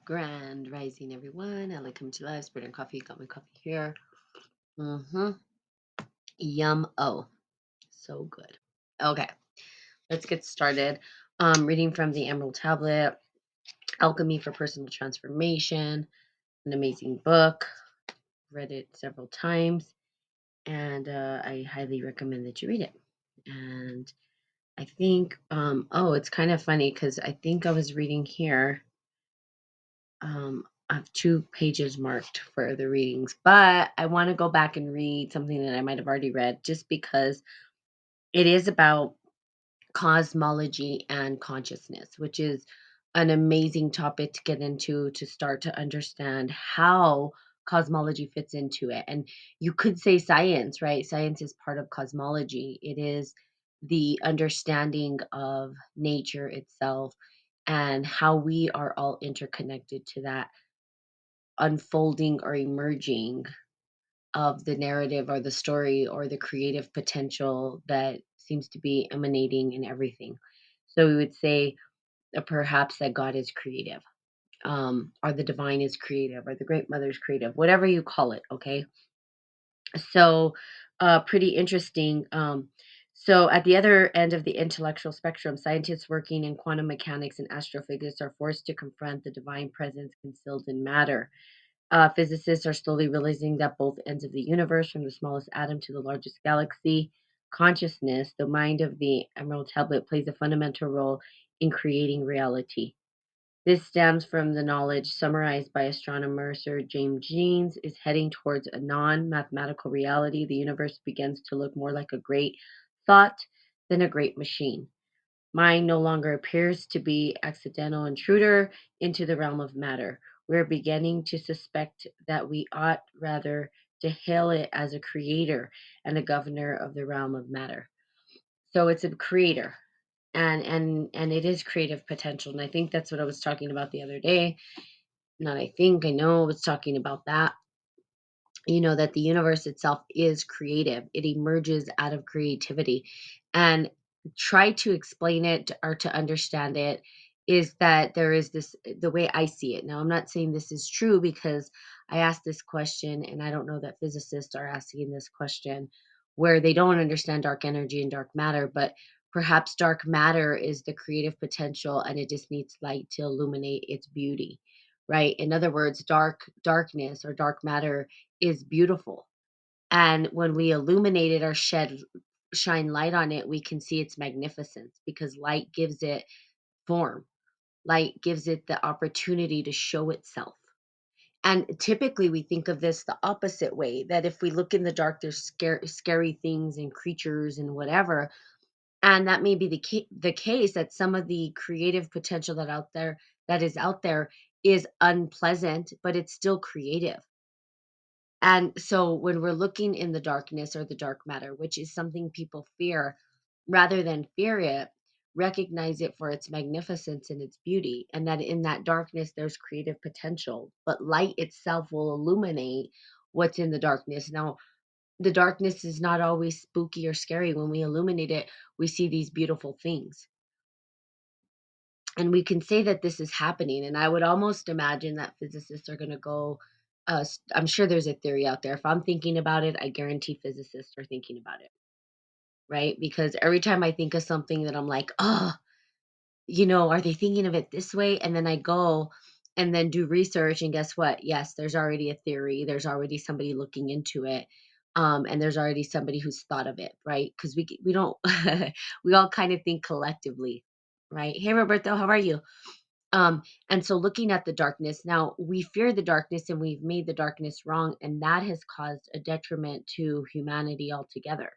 Grand rising, everyone. I like coming to live. Spread and coffee. Got my coffee here. Mm-hmm. Yum. Oh, so good. Okay, let's get started. Reading from the Emerald Tablet, Alchemy for Personal Transformation. An amazing book. Read it several times, and I highly recommend that you read it. And I think, it's kind of funny because I think I was reading here. I have 2 pages marked for the readings, but I want to go back and read something that I might have already read just because it is about cosmology and consciousness, which is an amazing topic to get into to start to understand how cosmology fits into it. And you could say science, right? Science is part of cosmology, it is the understanding of nature itself and how we are all interconnected to that unfolding or emerging of the narrative or the story or the creative potential that seems to be emanating in everything. So we would say perhaps that God is creative, or the divine is creative, or the great mother is creative, whatever you call it. Okay. So, pretty interesting. So, at the other end of the intellectual spectrum, scientists working in quantum mechanics and astrophysics are forced to confront the divine presence concealed in matter. Physicists are slowly realizing that both ends of the universe, from the smallest atom to the largest galaxy, consciousness, the mind of the Emerald Tablet, plays a fundamental role in creating reality. This stems from the knowledge summarized by astronomer Sir James Jeans is heading towards a non-mathematical reality. The universe begins to look more like a great thought than a great machine. Mind no longer appears to be accidental intruder into the realm of matter. We're beginning to suspect that we ought rather to hail it as a creator and a governor of the realm of matter. So it's a creator, and it is creative potential. And I think that's what I was talking about the other day. Not I think I know I was talking about that, that the universe itself is creative. It emerges out of creativity. And try to explain it or to understand it is that there is this, the way I see it. Now, I'm not saying this is true because I asked this question and I don't know that physicists are asking this question where they don't understand dark energy and dark matter, but perhaps dark matter is the creative potential and it just needs light to illuminate its beauty, right? In other words, darkness or dark matter is beautiful. And when we illuminate it or shine light on it, we can see its magnificence because light gives it form. Light gives it the opportunity to show itself. And typically we think of this the opposite way, that if we look in the dark, there's scary things and creatures and whatever. And that may be the case that some of the creative potential that is out there is unpleasant, but it's still creative. And so when we're looking in the darkness or the dark matter, which is something people fear, rather than fear it, recognize it for its magnificence and its beauty, and that in that darkness there's creative potential. But light itself will illuminate what's in the darkness. Now, the darkness is not always spooky or scary. When we illuminate it, we see these beautiful things. And we can say that this is happening, and I would almost imagine that physicists are going to go, I'm sure there's a theory out there. If I'm thinking about it, I guarantee physicists are thinking about it, right? Because every time I think of something that I'm like, oh, are they thinking of it this way? And then I go and then do research, and guess what? Yes, there's already a theory. There's already somebody looking into it. And there's already somebody who's thought of it, right? Because we don't we all kind of think collectively, right? Hey, Roberto, how are you? And so looking at the darkness, now we fear the darkness and we've made the darkness wrong, and that has caused a detriment to humanity altogether.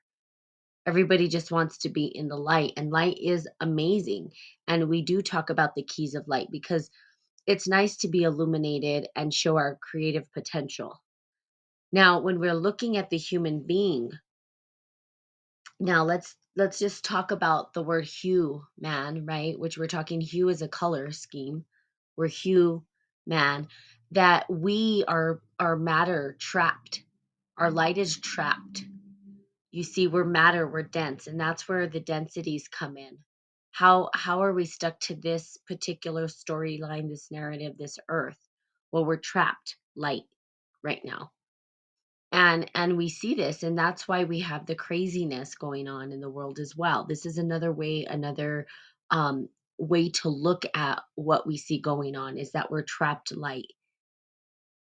Everybody just wants to be in the light, and light is amazing. And we do talk about the keys of light because it's nice to be illuminated and show our creative potential. Now, when we're looking at the human being, now let's just talk about the word hue, man, right? Which we're talking hue is a color scheme. We're hue, man, that we are matter trapped. Our light is trapped. You see, we're matter, we're dense, and that's where the densities come in. How are we stuck to this particular storyline, this narrative, this earth? Well, we're trapped light right now. And we see this, and that's why we have the craziness going on in the world as well. This is another way, another um way to look at what we see going on, is that we're trapped light,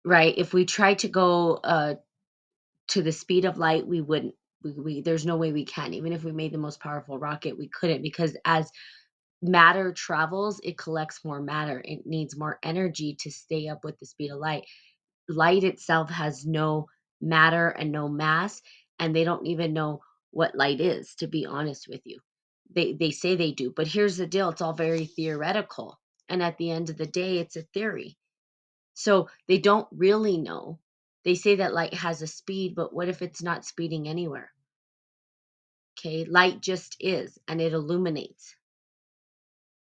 right? If we try to go to the speed of light, we wouldn't. We There's no way we can. Even if we made the most powerful rocket, we couldn't, because as matter travels, it collects more matter. It needs more energy to stay up with the speed of light. Light itself has no matter and no mass, and they don't even know what light is, to be honest with you. They say they do, but here's the deal, it's all very theoretical. And at the end of the day, it's a theory. So they don't really know. They say that light has a speed, but what if it's not speeding anywhere? Okay, light just is, and it illuminates.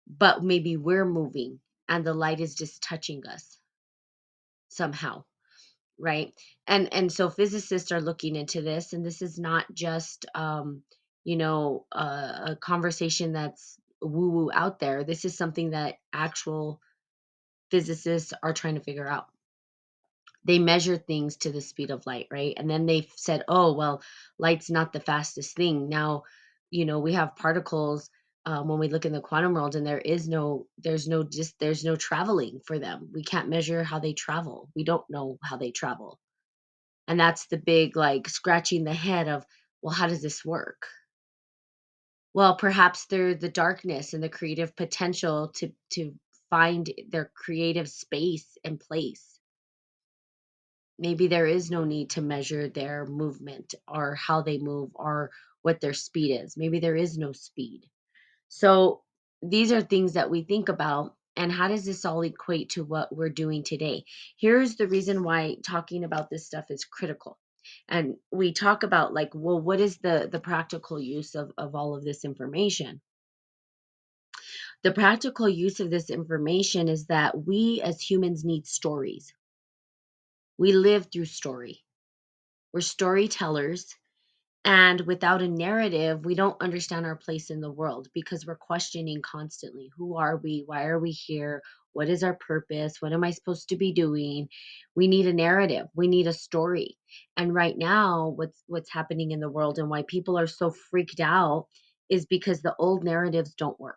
But maybe we're moving and the light is just touching us somehow, right? And so physicists are looking into this, and this is not just a conversation that's woo woo out there. This is something that actual physicists are trying to figure out. They measure things to the speed of light, right? And then they said, oh, well, light's not the fastest thing. Now, we have particles, when we look in the quantum world, and there's no traveling for them. We can't measure how they travel. We don't know how they travel. And that's the big, like, scratching the head of, well, how does this work? Well, perhaps they're the darkness and the creative potential to find their creative space and place. Maybe there is no need to measure their movement or how they move or what their speed is. Maybe there is no speed. So these are things that we think about. And how does this all equate to what we're doing today? Here's the reason why talking about this stuff is critical. And we talk about, like, well, what is the practical use of all of this information? The practical use of this information is that we as humans need stories. We live through story. We're storytellers. And without a narrative, we don't understand our place in the world, because we're questioning constantly. Who are we? Why are we here? What is our purpose? What am I supposed to be doing? We need a narrative. We need a story. And right now, what's happening in the world and why people are so freaked out is because the old narratives don't work.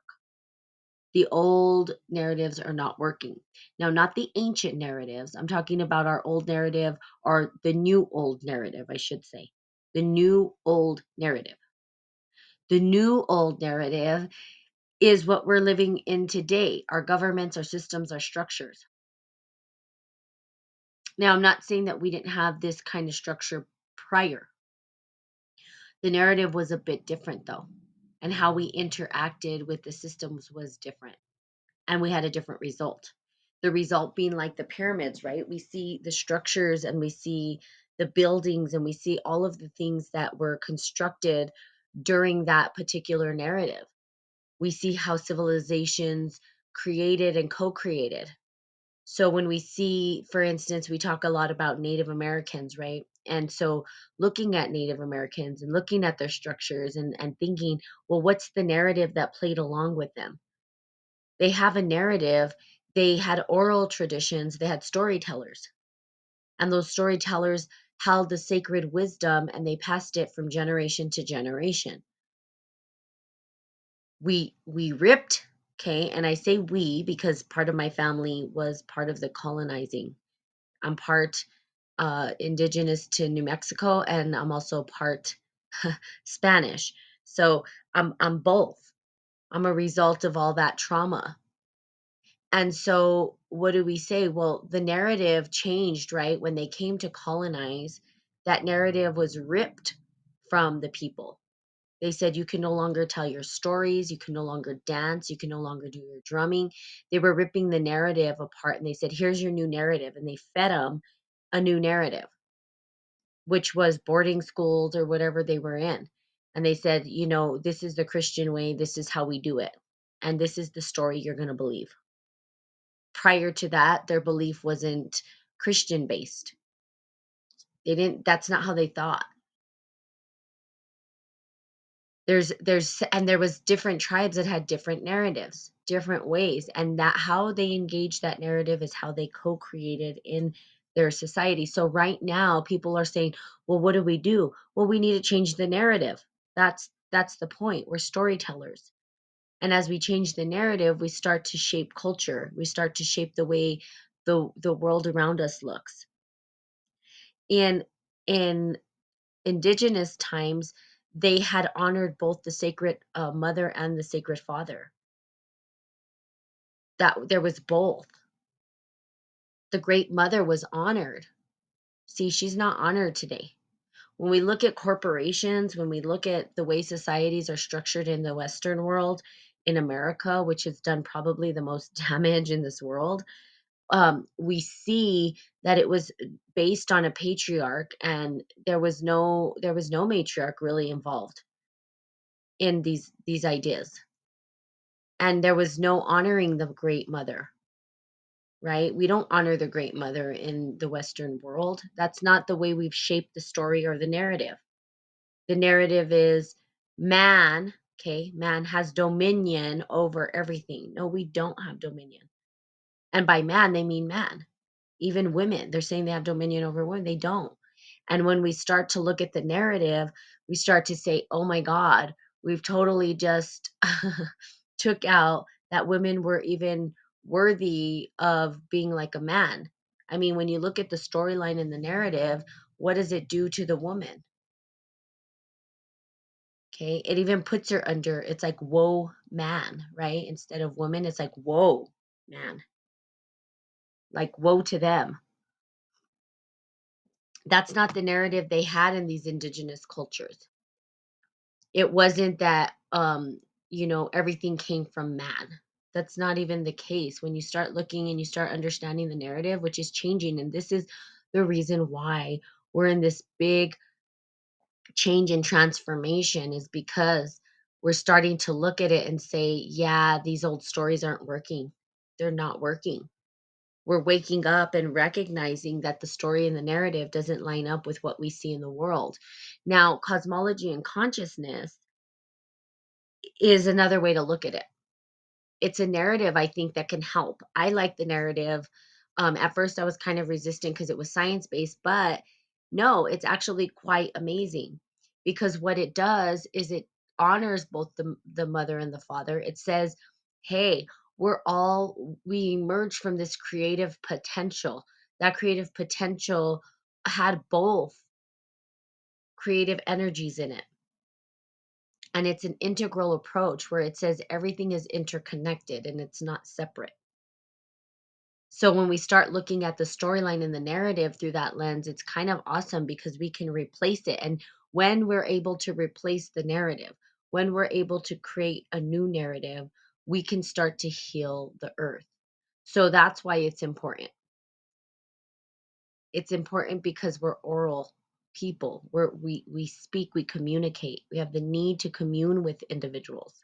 The old narratives are not working. Now, not the ancient narratives. I'm talking about our old narrative, or the new old narrative, I should say. The new old narrative. The new old narrative is what we're living in today, our governments, our systems, our structures. Now, I'm not saying that we didn't have this kind of structure prior. The narrative was a bit different, though, and how we interacted with the systems was different. And we had a different result. The result being like the pyramids, right? We see the structures and we see the buildings and we see all of the things that were constructed during that particular narrative. We see how civilizations created and co created. So when we see, for instance, we talk a lot about Native Americans, right? And so looking at Native Americans and looking at their structures and thinking, well, what's the narrative that played along with them? They have a narrative. They had oral traditions, they had storytellers, and those storytellers held the sacred wisdom and they passed it from generation to generation. We ripped, okay, and I say we because part of my family was part of the colonizing. I'm part indigenous to New Mexico, and I'm also part Spanish. So I'm both. I'm a result of all that trauma. And so what do we say? Well, the narrative changed, right? When they came to colonize, that narrative was ripped from the people. They said you can no longer tell your stories, you can no longer dance, you can no longer do your drumming. They were ripping the narrative apart, and they said, here's your new narrative. And they fed them a new narrative, which was boarding schools or whatever they were in. And they said, this is the Christian way, this is how we do it. And this is the story you're going to believe. Prior to that, their belief wasn't Christian based. That's not how they thought. And there was different tribes that had different narratives, different ways, and that how they engaged that narrative is how they co-created in their society. So right now people are saying, well, what do we do? Well, we need to change the narrative. That's the point. We're storytellers. And as we change the narrative, we start to shape culture. We start to shape the way the world around us looks. In indigenous times, they had honored both the sacred mother and the sacred father. That there was both. The great mother was honored. See, she's not honored today. When we look at corporations, when we look at the way societies are structured in the Western world, in America, which has done probably the most damage in this world, we see that it was based on a patriarch, and there was no matriarch really involved in these ideas, and there was no honoring the great mother. Right? We don't honor the great mother in the Western world. That's not the way we've shaped the story or the narrative. The narrative is man, okay, man has dominion over everything. No, we don't have dominion. And by man, they mean man. Even women, they're saying they have dominion over women. They don't. And when we start to look at the narrative, we start to say, oh my God, we've totally just took out that women were even worthy of being like a man. I mean, when you look at the storyline in the narrative, what does it do to the woman? Okay. It even puts her under, it's like, whoa, man, right? Instead of woman, it's like, whoa, man. Like, woe to them. That's not the narrative they had in these indigenous cultures. It wasn't that everything came from man. That's not even the case. When you start looking and you start understanding the narrative, which is changing, and this is the reason why we're in this big change and transformation, is because we're starting to look at it and say, yeah, these old stories aren't working. They're not working. We're waking up and recognizing that the story and the narrative doesn't line up with what we see in the world. Now, cosmology and consciousness is another way to look at it. It's a narrative, I think, that can help. I like the narrative. At first, I was kind of resistant because it was science based, but no, it's actually quite amazing, because what it does is it honors both the mother and the father. It says, hey, we emerge from this creative potential. That creative potential had both creative energies in it. And it's an integral approach where it says everything is interconnected and it's not separate. So when we start looking at the storyline and the narrative through that lens, it's kind of awesome because we can replace it. And when we're able to replace the narrative, when we're able to create a new narrative, we can start to heal the earth. So that's why it's important. It's important because we're oral people. We speak, we communicate. We have the need to commune with individuals,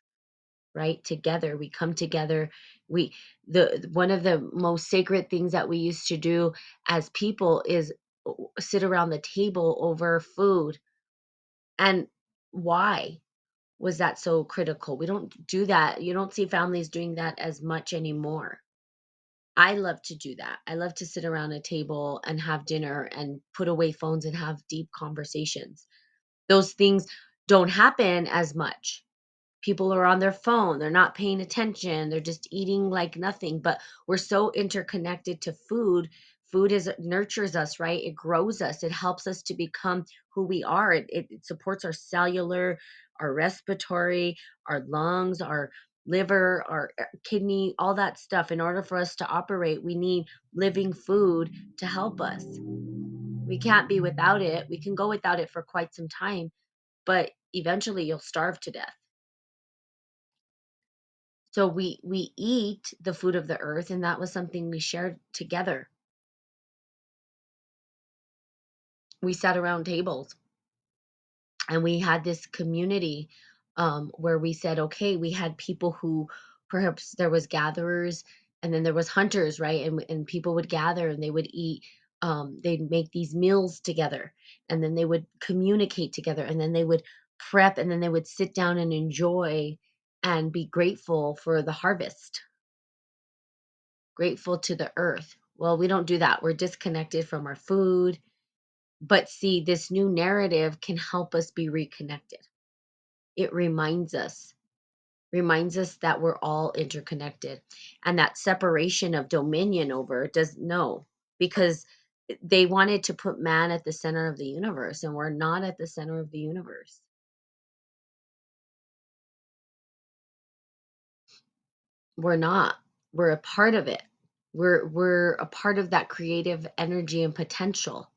right? Together, we come together. We the One of the most sacred things that we used to do as people is sit around the table over food. And why was that so critical? We don't do that. You don't see families doing that as much anymore. I love to do that. I love to sit around a table and have dinner and put away phones and have deep conversations. Those things don't happen as much. People are on their phone, they're not paying attention, they're just eating like nothing. But we're so interconnected to food. Food is nurtures us, right? It grows us, it helps us to become who we are. It supports our cellular, our respiratory, our lungs, our liver, our kidney, all that stuff. In order for us to operate, we need living food to help us. We can't be without it. We can go without it for quite some time, but eventually you'll starve to death. So we eat the food of the earth, and that was something we shared together. We sat around tables and we had this community, where we said, okay, we had people who, perhaps there was gatherers and then there was hunters, right? And people would gather and they would eat. They'd make these meals together, and then they would communicate together, and then they would prep, and then they would sit down and enjoy and be grateful for the harvest, grateful to the earth. Well, we don't do that. We're disconnected from our food. But see, this new narrative can help us be reconnected. It reminds us that we're all interconnected, and that separation of dominion over does no, because they wanted to put man at the center of the universe, and we're not at the center of the universe. We're not. We're a part of it. We're a part of that creative energy and potential,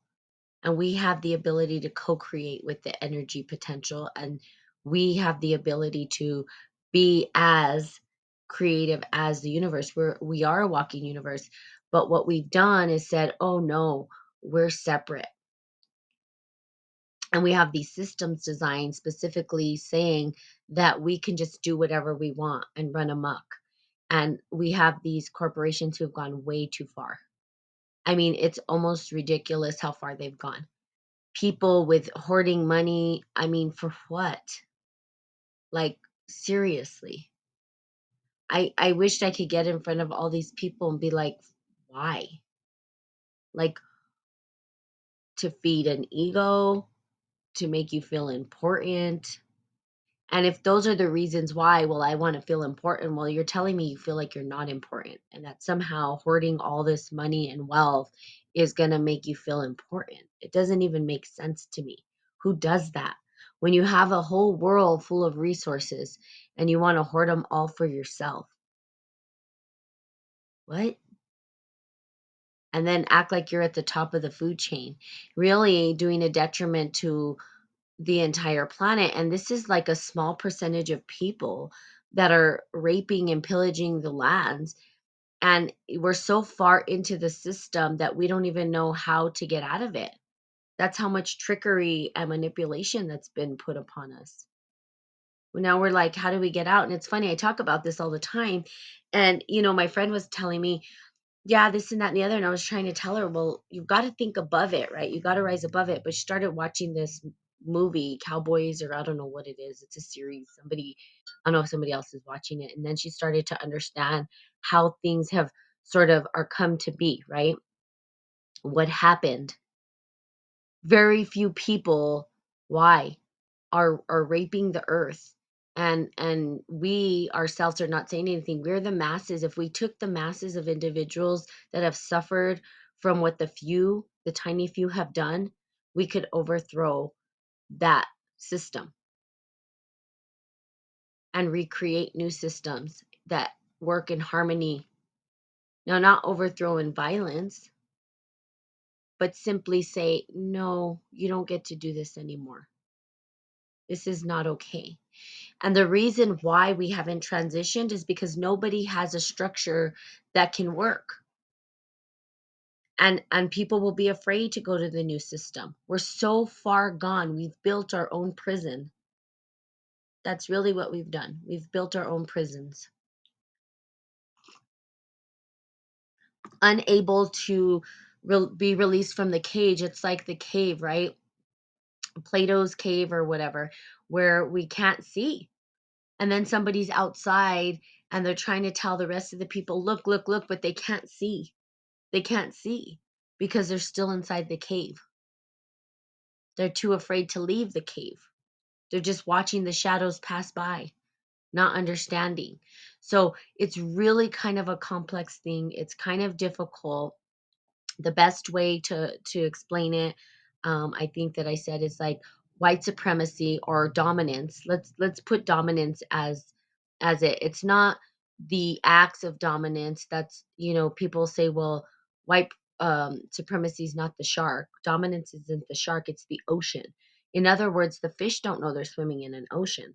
and we have the ability to co-create with the energy potential, and we have the ability to be as creative as the universe. We are a walking universe, but what we've done is said, oh no, we're separate. And we have these systems designed specifically saying that we can just do whatever we want and run amok. And we have these corporations who have gone way too far. I mean, it's almost ridiculous how far they've gone. People with hoarding money, I mean, for what? Like, seriously. I wished I could get in front of all these people and be like, why? Like, to feed an ego, to make you feel important. And if those are the reasons why, well, I want to feel important. Well, you're telling me you feel like you're not important, and that somehow hoarding all this money and wealth is going to make you feel important. It doesn't even make sense to me. Who does that? When you have a whole world full of resources and you want to hoard them all for yourself. What? And then act like you're at the top of the food chain, really doing a detriment to the entire planet. And this is like a small percentage of people that are raping and pillaging the lands. And we're so far into the system that we don't even know how to get out of it. That's how much trickery and manipulation that's been put upon us. Now we're like, how do we get out? And it's funny, I talk about this all the time. And, my friend was telling me, yeah, this and that and the other. And I was trying to tell her, well, you've got to think above it, right? You got to rise above it. But she started watching this movie, Cowboys, or I don't know what it is. It's a series. I don't know if somebody else is watching it. And then she started to understand how things have sort of are come to be, right? What happened? Very few people, why, are raping the earth. And we ourselves are not saying anything. We're the masses. If we took the masses of individuals that have suffered from what the tiny few have done, we could overthrow that system and recreate new systems that work in harmony. Now, not overthrow in violence, but simply say, no, you don't get to do this anymore. This is not okay. And the reason why we haven't transitioned is because nobody has a structure that can work. And people will be afraid to go to the new system. We're so far gone. We've built our own prison. That's really what we've done. We've built our own prisons. Unable to be released from the cage. It's like the cave, right? Plato's cave or whatever, where we can't see. And then somebody's outside and they're trying to tell the rest of the people, look, look, look, but they can't see. They can't see because they're still inside the cave. They're too afraid to leave the cave. They're just watching the shadows pass by, not understanding. So it's really kind of a complex thing. It's kind of difficult. The best way to explain it, I think that I said, is like white supremacy or dominance. Let's put dominance as it's not the acts of dominance. That's, people say, well, white supremacy is not the shark. Dominance isn't the shark, it's the ocean. In other words, the fish don't know they're swimming in an ocean.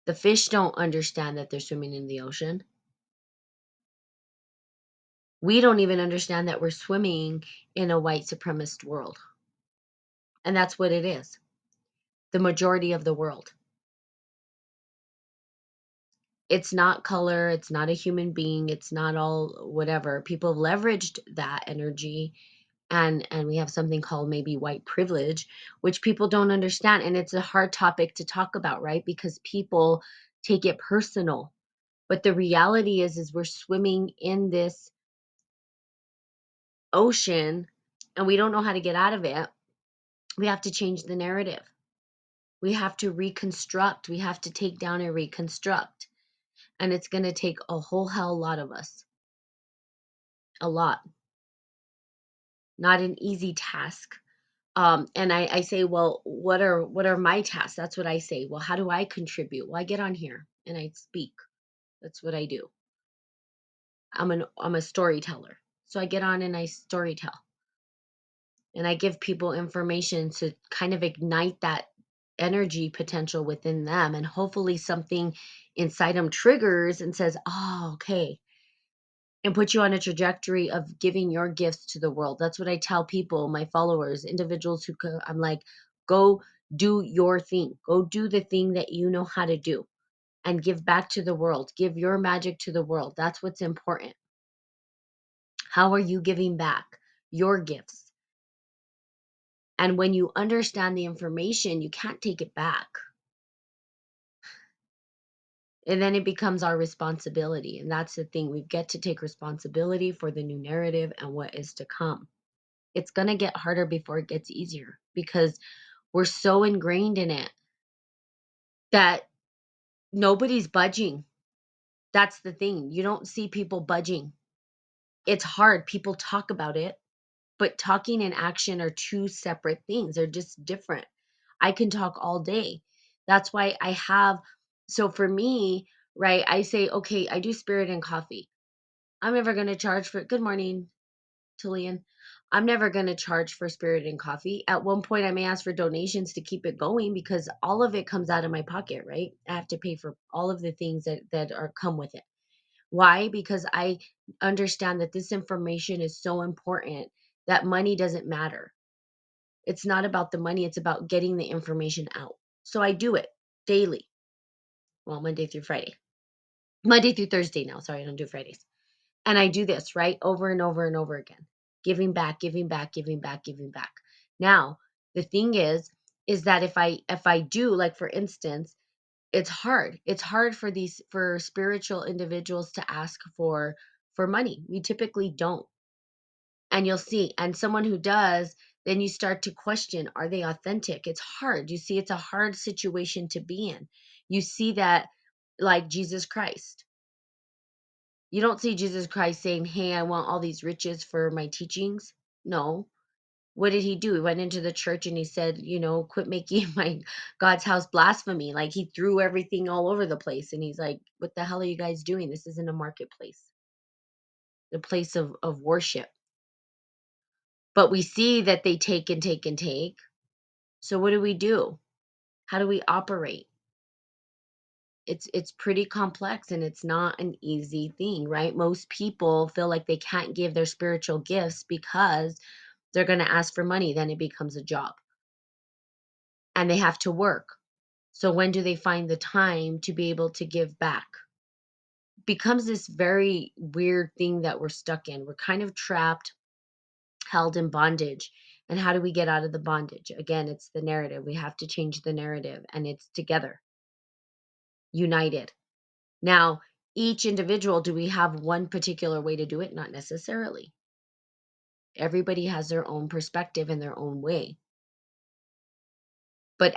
The fish don't understand that they're swimming in the ocean. We don't even understand that we're swimming in a white supremacist world. And that's what it is. The majority of the world. It's not color, it's not a human being, it's not all whatever. People have leveraged that energy and we have something called maybe white privilege, which people don't understand, and it's a hard topic to talk about, right? Because people take it personal. But the reality is we're swimming in this ocean and we don't know how to get out of it. We have to change the narrative. We have to reconstruct. We have to take down and reconstruct. And it's going to take a whole hell lot of us. A lot. Not an easy task. And I say, well, what are my tasks? That's what I say. Well, how do I contribute? Well, I get on here and I speak. That's what I do. I'm a storyteller. So I get on and I storytell. And I give people information to kind of ignite that energy potential within them. And hopefully something inside them triggers and says, oh, okay. And put you on a trajectory of giving your gifts to the world. That's what I tell people, my followers, individuals I'm like, go do your thing. Go do the thing that you know how to do and give back to the world. Give your magic to the world. That's what's important. How are you giving back your gifts? And when you understand the information, you can't take it back. And then it becomes our responsibility. And that's the thing. We get to take responsibility for the new narrative and what is to come. It's going to get harder before it gets easier because we're so ingrained in it that nobody's budging. That's the thing. You don't see people budging. It's hard. People talk about it, but talking and action are two separate things. They're just different. I can talk all day. That's why so for me, right, I say, okay, I do spirit and coffee. I'm never going to charge for it. Good morning, Tillian. I'm never going to charge for spirit and coffee. At one point, I may ask for donations to keep it going because all of it comes out of my pocket, right? I have to pay for all of the things that are come with it. Why? Because I understand that this information is so important that money doesn't matter. It's not about the money, it's about getting the information out. So I do it daily. Well, Monday through Friday. Monday through Thursday now. Sorry, I don't do Fridays. And I do this, right? Over and over and over again. Giving back, giving back, giving back, giving back. Now, the thing is that if I do, like for instance, it's hard. It's hard for spiritual individuals to ask for money. We typically don't. And you'll see, and someone who does, then you start to question, are they authentic? It's hard. You see, it's a hard situation to be in. You see that, like Jesus Christ. You don't see Jesus Christ saying, hey, I want all these riches for my teachings. No. What did he do? He went into the church and he said, quit making my God's house blasphemy. Like he threw everything all over the place. And he's like, what the hell are you guys doing? This isn't a marketplace, the place of worship. But we see that they take and take and take. So what do we do? How do we operate? It's pretty complex and it's not an easy thing, right? Most people feel like they can't give their spiritual gifts because they're going to ask for money. Then it becomes a job and they have to work. So when do they find the time to be able to give back? Becomes this very weird thing that we're stuck in. We're kind of trapped, held in bondage. And how do we get out of the bondage? Again, it's the narrative. We have to change the narrative and it's together, united. Now, each individual, do we have one particular way to do it? Not necessarily. Everybody has their own perspective and their own way. But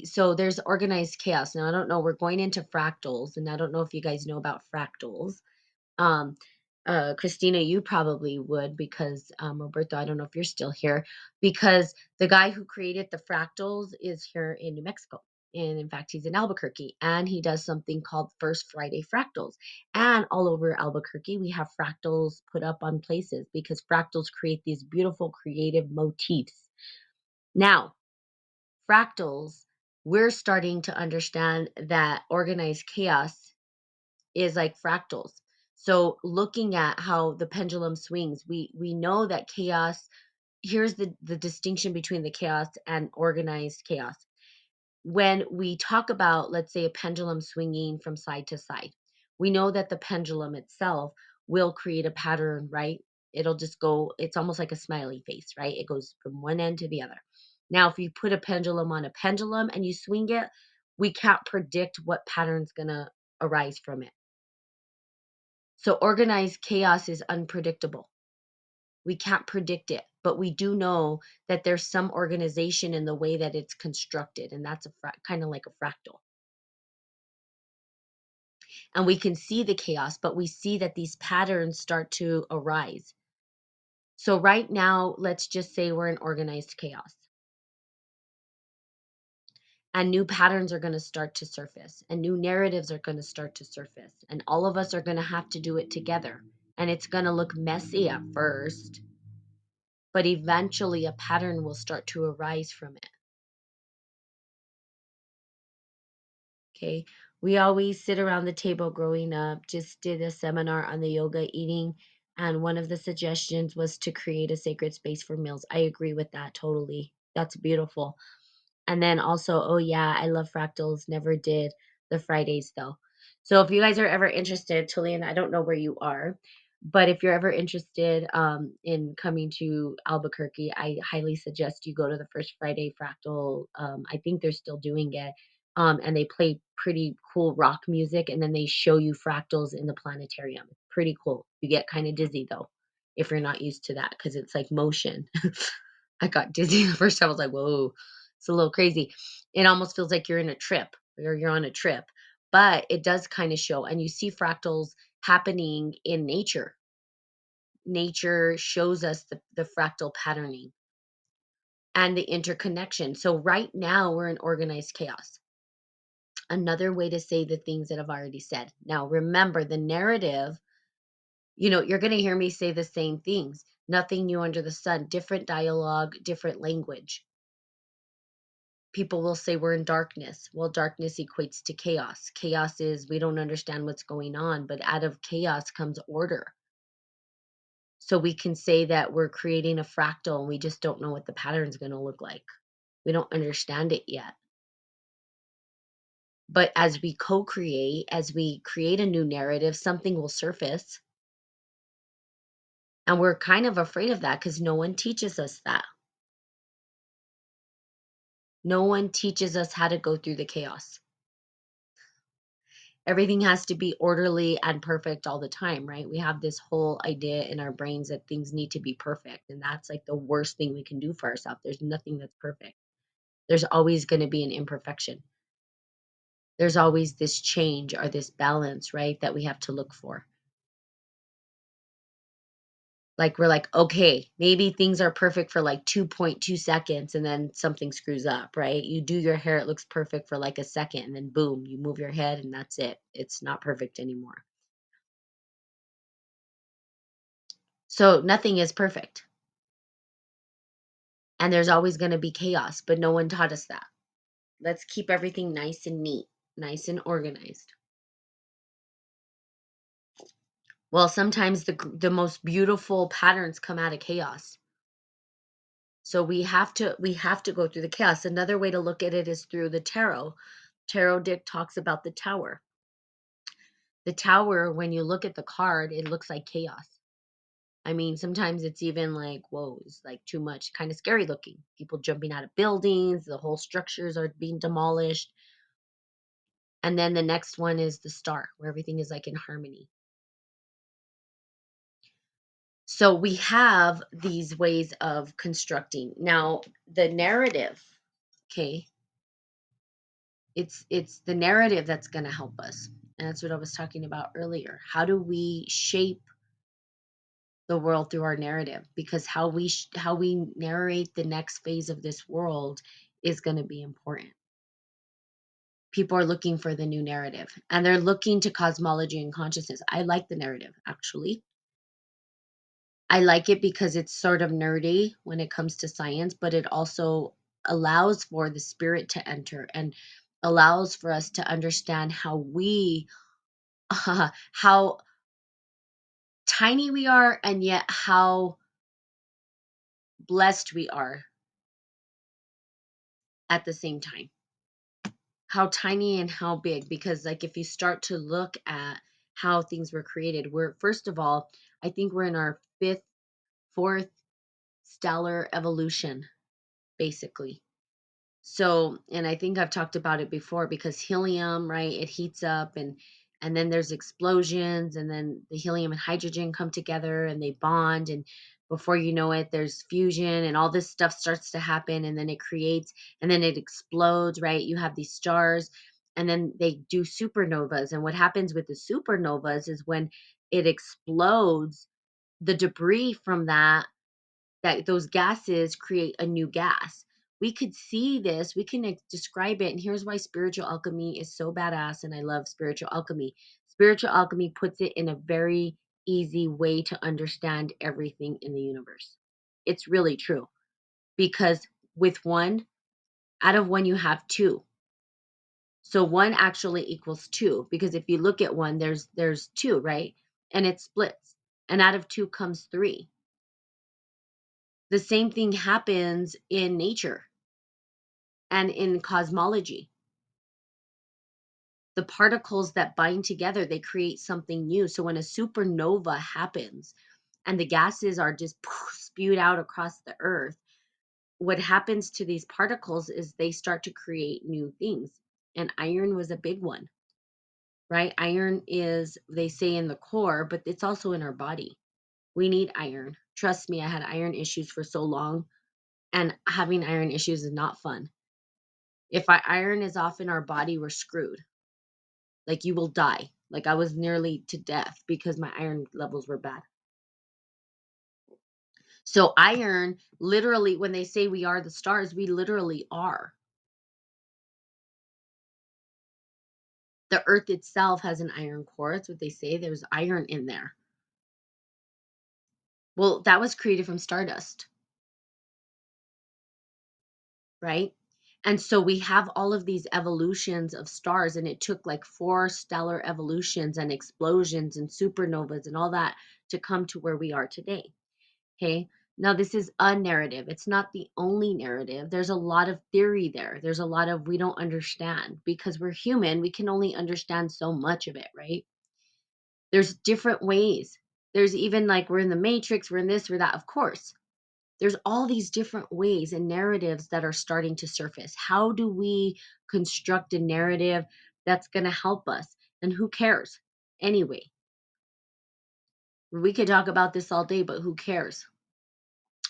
so there's organized chaos. Now, I don't know, we're going into fractals, and I don't know if you guys know about fractals. Um, Christina, you probably would because, Roberto, I don't know if you're still here, because the guy who created the fractals is here in New Mexico. And in fact, he's in Albuquerque and he does something called First Friday Fractals. And all over Albuquerque, we have fractals put up on places because fractals create these beautiful creative motifs. Now, fractals, we're starting to understand that organized chaos is like fractals. So looking at how the pendulum swings, we know that chaos, here's the distinction between the chaos and organized chaos. When we talk about, let's say, a pendulum swinging from side to side, we know that the pendulum itself will create a pattern, right? It'll just go, it's almost like a smiley face, right? It goes from one end to the other. Now, if you put a pendulum on a pendulum and you swing it, we can't predict what pattern's going to arise from it. So organized chaos is unpredictable. We can't predict it, but we do know that there's some organization in the way that it's constructed, and that's kind of like a fractal. And we can see the chaos, but we see that these patterns start to arise. So right now, let's just say we're in organized chaos. And new patterns are going to start to surface, and new narratives are going to start to surface, and all of us are going to have to do it together. And it's going to look messy at first, but eventually a pattern will start to arise from it. Okay. We always sit around the table growing up, just did a seminar on the yoga eating. And one of the suggestions was to create a sacred space for meals. I agree with that totally. That's beautiful. And then also, oh yeah, I love fractals. Never did the Fridays though. So if you guys are ever interested, Tullian, I don't know where you are, but if you're ever interested in coming to Albuquerque, I highly suggest you go to the first Friday fractal. I think they're still doing it. And they play pretty cool rock music, and then they show you fractals in the planetarium. Pretty cool. You get kind of dizzy though, if you're not used to that, because it's like motion. I got dizzy the first time. I was like, whoa, it's a little crazy. It almost feels like you're in a trip or you're on a trip, but it does kind of show. And you see fractals happening in nature. Nature shows us the fractal patterning and the interconnection. So right now we're in organized chaos. Another way to say the things that I've already said. Now, remember the narrative, you're going to hear me say the same things. Nothing new under the sun, different dialogue, different language. People will say we're in darkness. Well, darkness equates to chaos. Chaos is we don't understand what's going on, but out of chaos comes order. So we can say that we're creating a fractal and we just don't know what the pattern's going to look like. We don't understand it yet. But as we co-create, as we create a new narrative, something will surface. And we're kind of afraid of that because no one teaches us that. No one teaches us how to go through the chaos. Everything has to be orderly and perfect all the time, right? We have this whole idea in our brains that things need to be perfect. And that's like the worst thing we can do for ourselves. There's nothing that's perfect. There's always going to be an imperfection. There's always this change or this balance, right? That we have to look for. Like we're like, okay, maybe things are perfect for like 2.2 seconds and then something screws up, right? You do your hair, it looks perfect for like a second, and then boom, you move your head and that's it. It's not perfect anymore. So nothing is perfect. And there's always going to be chaos, but no one taught us that. Let's keep everything nice and neat, nice and organized. Well, sometimes the most beautiful patterns come out of chaos. So we have to go through the chaos. Another way to look at it is through the tarot. Tarot Dick talks about the tower. The tower, when you look at the card, it looks like chaos. I mean, sometimes it's even like, whoa, it's like too much, kind of scary looking. People jumping out of buildings, the whole structures are being demolished. And then the next one is the star, where everything is like in harmony. So we have these ways of constructing. Now, the narrative, okay, it's the narrative that's going to help us. And that's what I was talking about earlier. How do we shape the world through our narrative? Because how we narrate the next phase of this world is going to be important. People are looking for the new narrative, and they're looking to cosmology and consciousness. I like the narrative, actually. I like it because it's sort of nerdy when it comes to science, but it also allows for the spirit to enter and allows for us to understand how how tiny we are, and yet how blessed we are at the same time. How tiny and how big, because like if you start to look at how things were created, we're first of all, I think we're in our fifth fourth stellar evolution, basically. So, and I think I've talked about it before because helium, right? It heats up and then there's explosions and then the helium and hydrogen come together and they bond and before you know it there's fusion and all this stuff starts to happen and then it creates and then it explodes, right? You have these stars and then they do supernovas and what happens with the supernovas is when it explodes, the debris from that those gases create a new gas. We could see this, we can describe it, and here's why spiritual alchemy is so badass, and I love spiritual alchemy. Spiritual alchemy puts it in a very easy way to understand everything in the universe. It's really true because with one, out of one, you have two. So one actually equals two because if you look at one, there's two, right? And it splits. And out of two comes three. The same thing happens in nature and in cosmology. The particles that bind together, they create something new. So when a supernova happens and the gases are just spewed out across the earth, what happens to these particles is they start to create new things. And iron was a big one, right? Iron is, they say, in the core, but it's also in our body. We need iron. Trust me, I had iron issues for so long, and having iron issues is not fun. If our iron is off in our body, we're screwed. Like you will die. Like I was nearly to death because my iron levels were bad. So iron, literally, when they say we are the stars, we literally are. The earth itself has an iron core. That's what they say. There's iron in there. Well, that was created from stardust, right? And so we have all of these evolutions of stars, and it took like 4 stellar evolutions and explosions and supernovas and all that to come to where we are today. Okay. Now, this is a narrative. It's not the only narrative. There's a lot of theory there. There's a lot of we don't understand because we're human. We can only understand so much of it, right? There's different ways. There's even like we're in the matrix, we're in this, we're that. Of course, there's all these different ways and narratives that are starting to surface. How do we construct a narrative that's going to help us? And who cares? Anyway, we could talk about this all day, but who cares?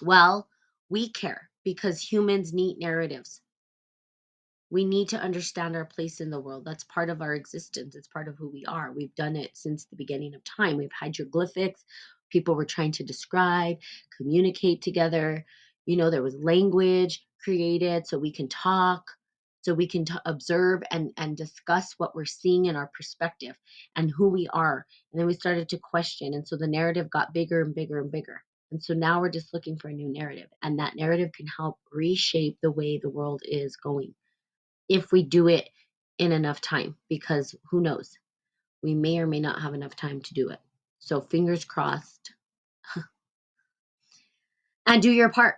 Well, we care because humans need narratives. We need to understand our place in the world. That's part of our existence. It's part of who we are. We've done it since the beginning of time. We've hieroglyphics. People were trying to describe, communicate together. There was language created so we can talk, so we can observe and discuss what we're seeing in our perspective and who we are. And then we started to question. And so the narrative got bigger and bigger and bigger. And so now we're just looking for a new narrative. And that narrative can help reshape the way the world is going if we do it in enough time, because who knows? We may or may not have enough time to do it. So fingers crossed. And do your part.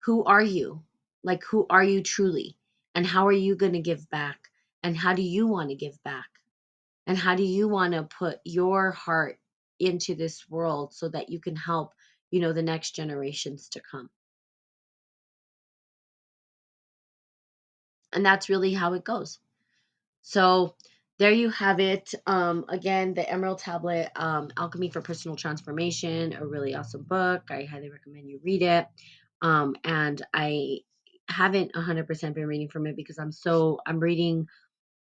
Who are you? Like, who are you truly? And how are you going to give back? And how do you want to give back? And how do you want to put your heart into this world so that you can help, the next generations to come? And that's really how it goes. So there you have it. Again, the Emerald Tablet, Alchemy for Personal Transformation, a really awesome book. I highly recommend you read it. And I haven't 100% been reading from it because I'm reading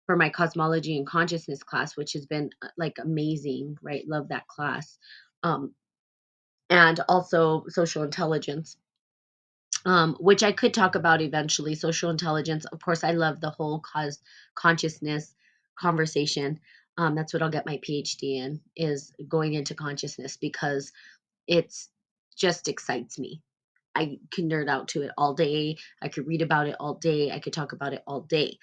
for my cosmology and consciousness class, which has been like amazing, right? Love that class. Um, and also social intelligence, which I could talk about eventually. Social intelligence, of course, I love the whole consciousness conversation. That's what I'll get my PhD in, is going into consciousness because it's just excites me. I can nerd out to it all day. I could read about it all day. I could talk about it all day.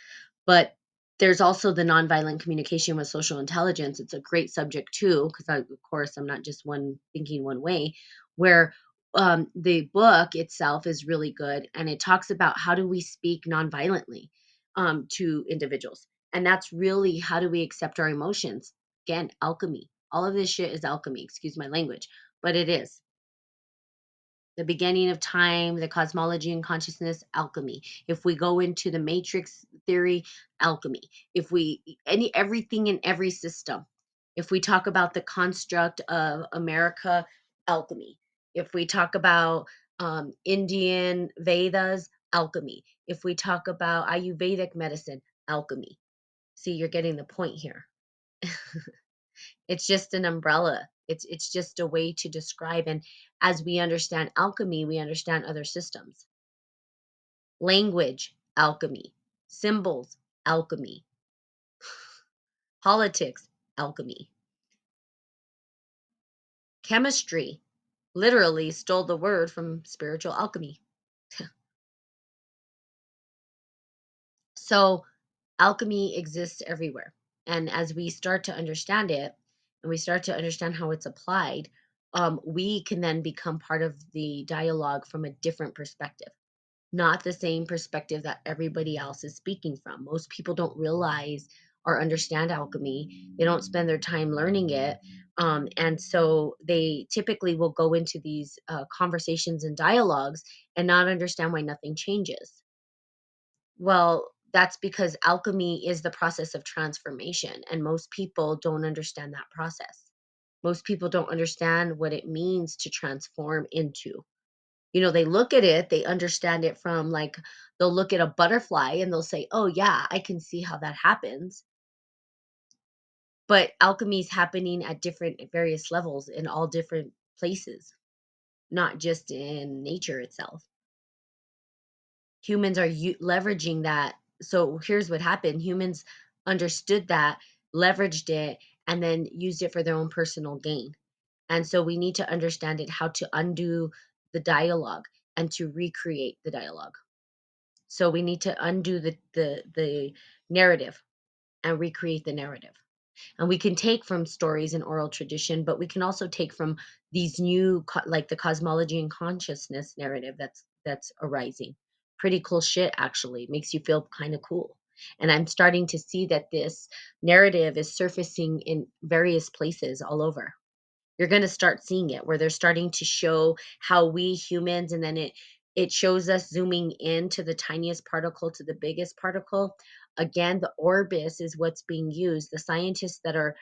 But there's also the nonviolent communication with social intelligence. It's a great subject too, because of course, I'm not just one thinking one way, where the book itself is really good. And it talks about how do we speak nonviolently to individuals. And that's really how do we accept our emotions? Again, alchemy. All of this shit is alchemy. Excuse my language, but it is. The beginning of time, the cosmology and consciousness, alchemy. If we go into the matrix theory, alchemy. If we everything in every system. If we talk about the construct of America, alchemy. If we talk about Indian Vedas, alchemy. If we talk about Ayurvedic medicine, alchemy. See, you're getting the point here. It's just an umbrella. It's just a way to describe, and as we understand alchemy, we understand other systems. Language, alchemy. Symbols, alchemy. Politics, alchemy. Chemistry literally stole the word from spiritual alchemy. So alchemy exists everywhere. And as we start to understand it and we start to understand how it's applied, we can then become part of the dialogue from a different perspective, not the same perspective that everybody else is speaking from. Most people don't realize or understand alchemy. They don't spend their time learning it. And so they typically will go into these conversations and dialogues and not understand why nothing changes. Well, that's because alchemy is the process of transformation, and most people don't understand that process. Most people don't understand what it means to transform into. They look at it, they understand it from like, they'll look at a butterfly and they'll say, "Oh, yeah, I can see how that happens." But alchemy is happening at different, various levels in all different places, not just in nature itself. Humans are leveraging that. So here's what happened: humans understood that, leveraged it, and then used it for their own personal gain. And so we need to understand it, how to undo the dialogue and to recreate the dialogue. So we need to undo the narrative and recreate the narrative. And we can take from stories and oral tradition, but we can also take from these new like the cosmology and consciousness narrative that's arising. Pretty cool shit, actually. Makes you feel kind of cool. And I'm starting to see that this narrative is surfacing in various places all over. You're going to start seeing it where they're starting to show how we humans, and then it shows us zooming into the tiniest particle to the biggest particle. Again, the orbis is what's being used. The scientists that are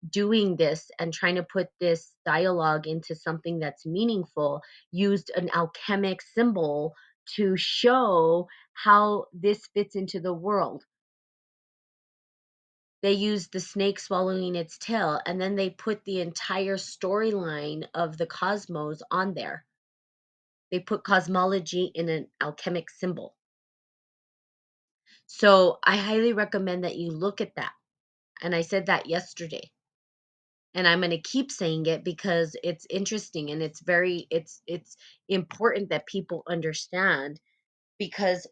doing this and trying to put this dialogue into something that's meaningful used an alchemic symbol to show how this fits into the world. They used the snake swallowing its tail, and then they put the entire storyline of the cosmos on there. They put cosmology in an alchemic symbol. So I highly recommend that you look at that. And I said that yesterday. And I'm going to keep saying it because it's interesting, and it's important that people understand, because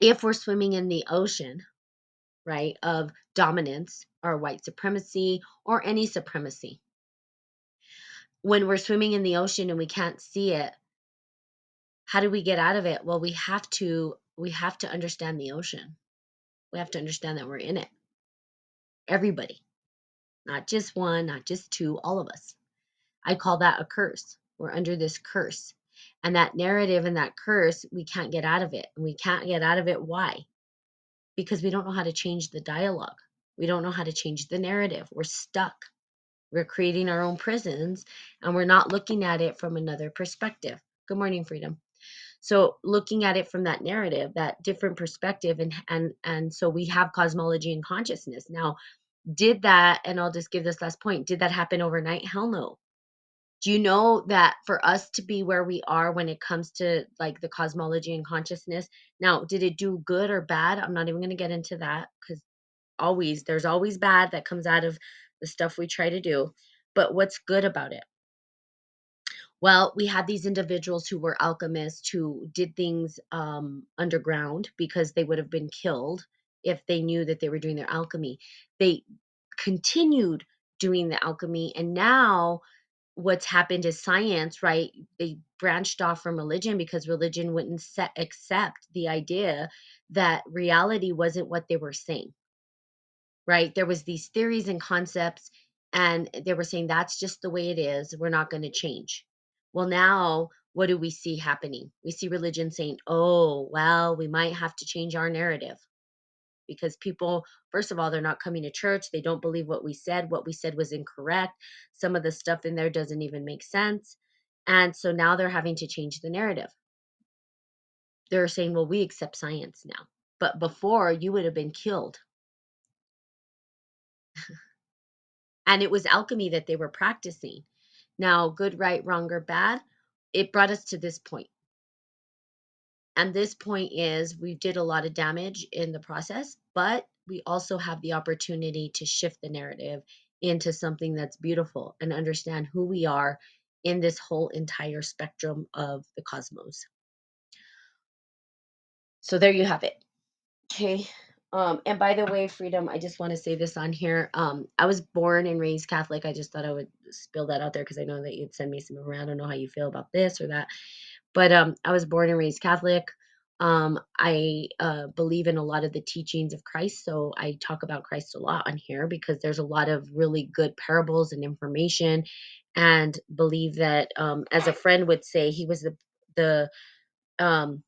if we're swimming in the ocean, right, of dominance or white supremacy or any supremacy, when we're swimming in the ocean and we can't see it, how do we get out of it? Well, we have to understand the ocean. We have to understand that we're in it. Everybody, not just one, not just two, all of us. I call that a curse. We're under this curse. And that narrative and that curse, we can't get out of it. And we can't get out of it. Why? Because we don't know how to change the dialogue. We don't know how to change the narrative. We're stuck. We're creating our own prisons, and we're not looking at it from another perspective. Good morning, Freedom. So looking at it from that narrative, that different perspective, and so we have cosmology and consciousness. Now, did that, and I'll just give this last point, did that happen overnight? Hell no. Do you know that for us to be where we are when it comes to like the cosmology and consciousness, now, did it do good or bad? I'm not even going to get into that, because there's always bad that comes out of the stuff we try to do. But what's good about it? Well, we had these individuals who were alchemists who did things underground because they would have been killed if they knew that they were doing their alchemy. They continued doing the alchemy, and now what's happened is science, right? They branched off from religion because religion wouldn't accept the idea that reality wasn't what they were saying, right? There was these theories and concepts, and they were saying that's just the way it is. We're not going to change. Well, now what do we see happening? We see religion saying, oh, well, we might have to change our narrative because people, first of all, they're not coming to church. They don't believe what we said. What we said was incorrect. Some of the stuff in there doesn't even make sense. And so now they're having to change the narrative. They're saying, well, we accept science now. But before, you would have been killed. And it was alchemy that they were practicing. Now, good, right, wrong, or bad, it brought us to this point. And this point is we did a lot of damage in the process, but we also have the opportunity to shift the narrative into something that's beautiful and understand who we are in this whole entire spectrum of the cosmos. So there you have it. Okay. And by the way, Freedom, I just want to say this on here. I was born and raised Catholic. I just thought I would spill that out there because I know that you'd send me some around. I don't know how you feel about this or that. But I was born and raised Catholic. I believe in a lot of the teachings of Christ. So I talk about Christ a lot on here because there's a lot of really good parables and information. And believe that, as a friend would say, he was the um,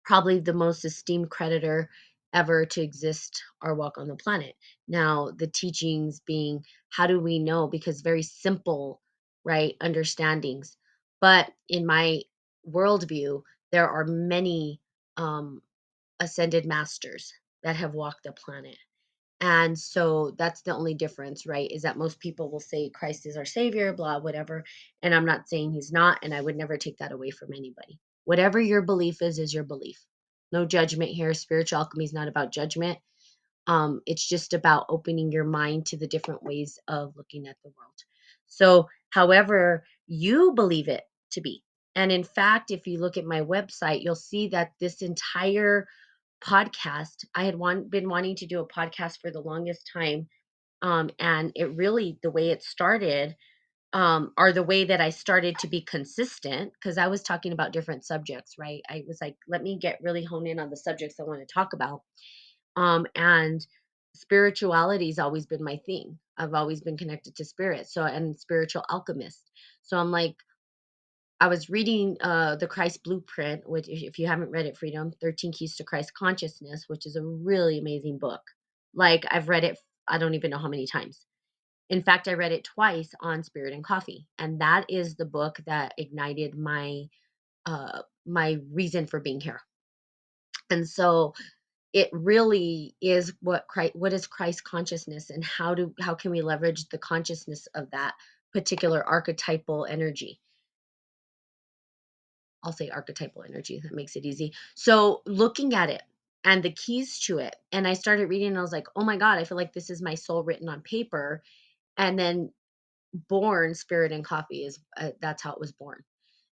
probably the most esteemed creditor ever to exist or walk on the planet. Now, the teachings being, how do we know? Because very simple, right, understandings. But in my worldview, there are many ascended masters that have walked the planet. And so that's the only difference, right? Is that most people will say Christ is our savior, blah, whatever. And I'm not saying he's not, and I would never take that away from anybody. Whatever your belief is your belief. No judgment here. Spiritual alchemy is not about judgment. It's just about opening your mind to the different ways of looking at the world. So, however you believe it to be. And in fact, if you look at my website, you'll see that this entire podcast, I had been wanting to do a podcast for the longest time. And it really, the way it started, or the way that I started to be consistent, because I was talking about different subjects, right? I was like, let me get really honed in on the subjects I want to talk about. And spirituality's always been my thing. I've always been connected to spirit. So, and spiritual alchemist. So I'm like, I was reading the Christ Blueprint, which, if you haven't read it, Freedom, 13 Keys to Christ Consciousness, which is a really amazing book. Like, I've read it, I don't even know how many times. In fact, I read it twice on Spirit and Coffee. And that is the book that ignited my reason for being here. And so it really is what is Christ consciousness, and how can we leverage the consciousness of that particular archetypal energy. I'll say archetypal energy. That makes it easy. So looking at it and the keys to it, and I started reading, and I was like, oh my God, I feel like this is my soul written on paper. And then born Spirit and Coffee is that's how it was born.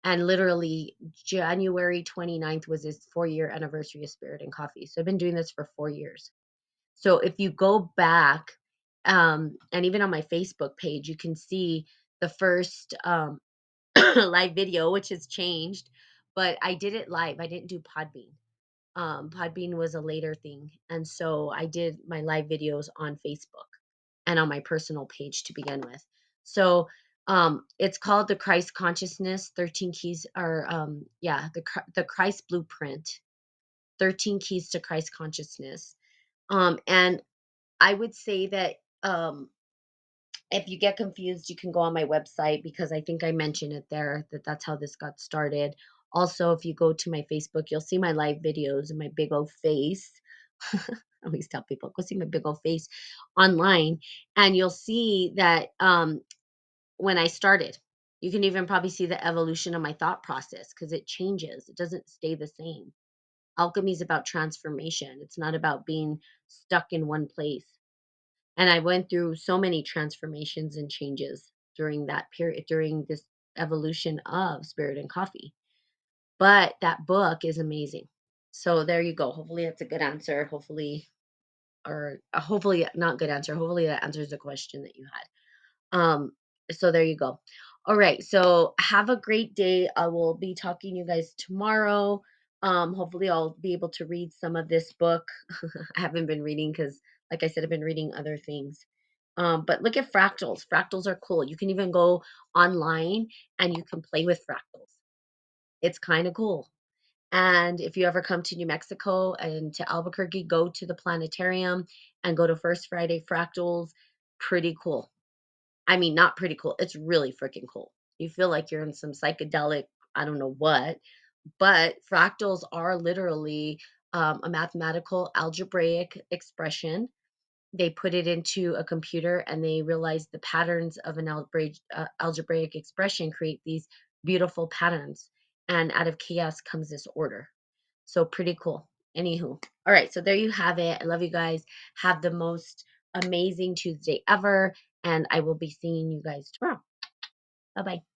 And literally January 29th was his 4-year anniversary of Spirit and Coffee. So I've been doing this for 4 years. So if you go back, and even on my Facebook page, you can see the first live video, which has changed, but I did it live. I didn't do Podbean. Podbean was a later thing. And so I did my live videos on Facebook and on my personal page to begin with. So it's called the Christ Consciousness 13 Keys, or yeah, the Christ Blueprint, 13 Keys to Christ Consciousness. And I would say that if you get confused, you can go on my website, because I think I mentioned it there that that's how this got started. Also, if you go to my Facebook, you'll see my live videos and my big old face. I always tell people, go see my big old face online, and you'll see that when I started, you can even probably see the evolution of my thought process, because it changes. It doesn't stay the same. Alchemy is about transformation. It's not about being stuck in one place. And I went through so many transformations and changes during that period, during this evolution of Spirit and Coffee. But that book is amazing. So there you go. Hopefully that's a good answer. Hopefully, or hopefully not good answer. Hopefully that answers the question that you had. So there you go. All right. So have a great day. I will be talking to you guys tomorrow. Hopefully I'll be able to read some of this book. I haven't been reading because, like I said, I've been reading other things. But look at fractals. Fractals are cool. You can even go online and you can play with fractals. It's kind of cool. And if you ever come to New Mexico and to Albuquerque, go to the planetarium and go to First Friday Fractals. Pretty cool. I mean, not pretty cool. It's really freaking cool. You feel like you're in some psychedelic, I don't know what, but fractals are literally a mathematical algebraic expression. They put it into a computer and they realize the patterns of an algebraic expression create these beautiful patterns. And out of chaos comes this order. So pretty cool. Anywho. All right. So there you have it. I love you guys. Have the most amazing Tuesday ever. And I will be seeing you guys tomorrow. Bye bye.